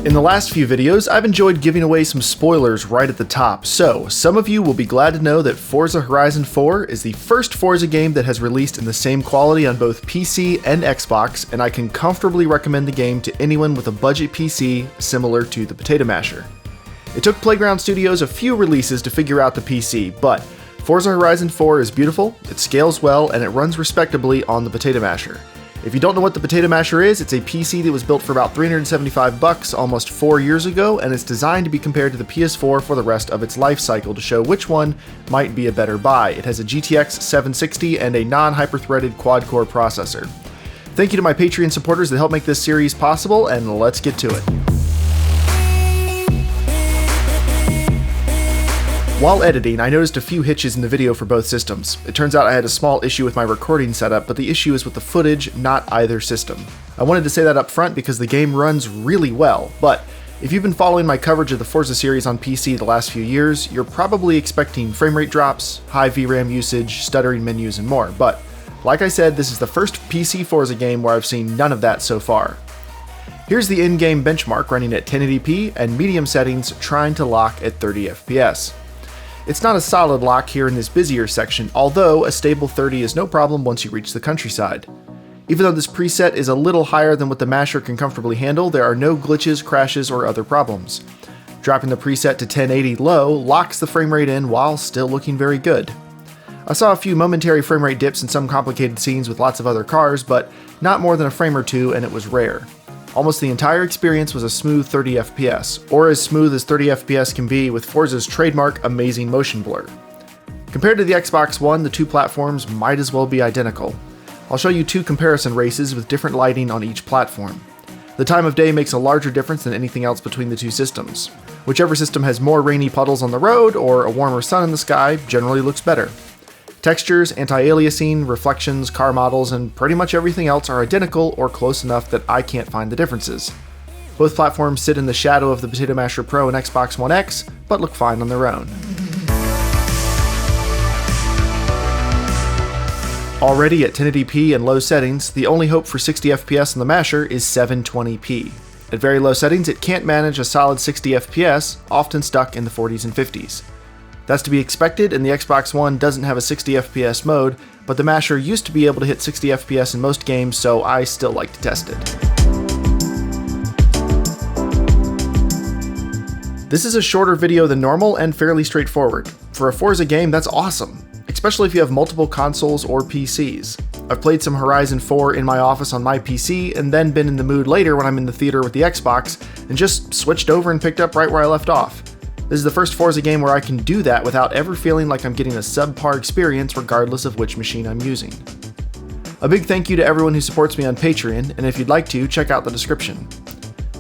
In the last few videos, I've enjoyed giving away some spoilers right at the top, so some of you will be glad to know that Forza Horizon 4 is the first Forza game that has released in the same quality on both PC and Xbox, and I can comfortably recommend the game to anyone with a budget PC similar to the Potato Masher. It took Playground Studios a few releases to figure out the PC, but Forza Horizon 4 is beautiful, it scales well, and it runs respectably on the Potato Masher. If you don't know what the Potato Masher is, it's a PC that was built for about $375 almost 4 years ago, and it's designed to be compared to the PS4 for the rest of its life cycle to show which one might be a better buy. It has a GTX 760 and a non-hyper-threaded quad-core processor. Thank you to my Patreon supporters that helped make this series possible, and let's get to it. While editing, I noticed a few hitches in the video for both systems. It turns out I had a small issue with my recording setup, but the issue is with the footage, not either system. I wanted to say that up front because the game runs really well, but if you've been following my coverage of the Forza series on PC the last few years, you're probably expecting frame rate drops, high VRAM usage, stuttering menus, and more, but like I said, this is the first PC Forza game where I've seen none of that so far. Here's the in-game benchmark running at 1080p and medium settings trying to lock at 30 FPS. It's not a solid lock here in this busier section, although a stable 30 is no problem once you reach the countryside. Even though this preset is a little higher than what the Masher can comfortably handle, there are no glitches, crashes, or other problems. Dropping the preset to 1080 low locks the frame rate in while still looking very good. I saw a few momentary frame rate dips in some complicated scenes with lots of other cars, but not more than a frame or two, and it was rare. Almost the entire experience was a smooth 30 FPS, or as smooth as 30 FPS can be with Forza's trademark amazing motion blur. Compared to the Xbox One, the two platforms might as well be identical. I'll show you two comparison races with different lighting on each platform. The time of day makes a larger difference than anything else between the two systems. Whichever system has more rainy puddles on the road or a warmer sun in the sky generally looks better. Textures, anti-aliasing, reflections, car models, and pretty much everything else are identical or close enough that I can't find the differences. Both platforms sit in the shadow of the Potato Masher Pro and Xbox One X, but look fine on their own. Already at 1080p and low settings, the only hope for 60 FPS on the Masher is 720p. At very low settings, it can't manage a solid 60 FPS, often stuck in the 40s and 50s. That's to be expected, and the Xbox One doesn't have a 60 FPS mode, but the Masher used to be able to hit 60 FPS in most games, so I still like to test it. This is a shorter video than normal and fairly straightforward. For a Forza game, that's awesome, especially if you have multiple consoles or PCs. I've played some Horizon 4 in my office on my PC, and then been in the mood later when I'm in the theater with the Xbox, and just switched over and picked up right where I left off. This is the first Forza game where I can do that without ever feeling like I'm getting a subpar experience regardless of which machine I'm using. A big thank you to everyone who supports me on Patreon, and if you'd like to, check out the description.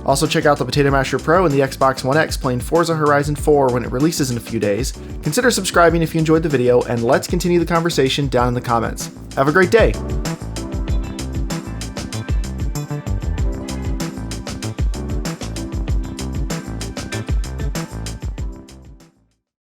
Also check out the Potato Masher Pro and the Xbox One X playing Forza Horizon 4 when it releases in a few days. Consider subscribing if you enjoyed the video, and let's continue the conversation down in the comments. Have a great day!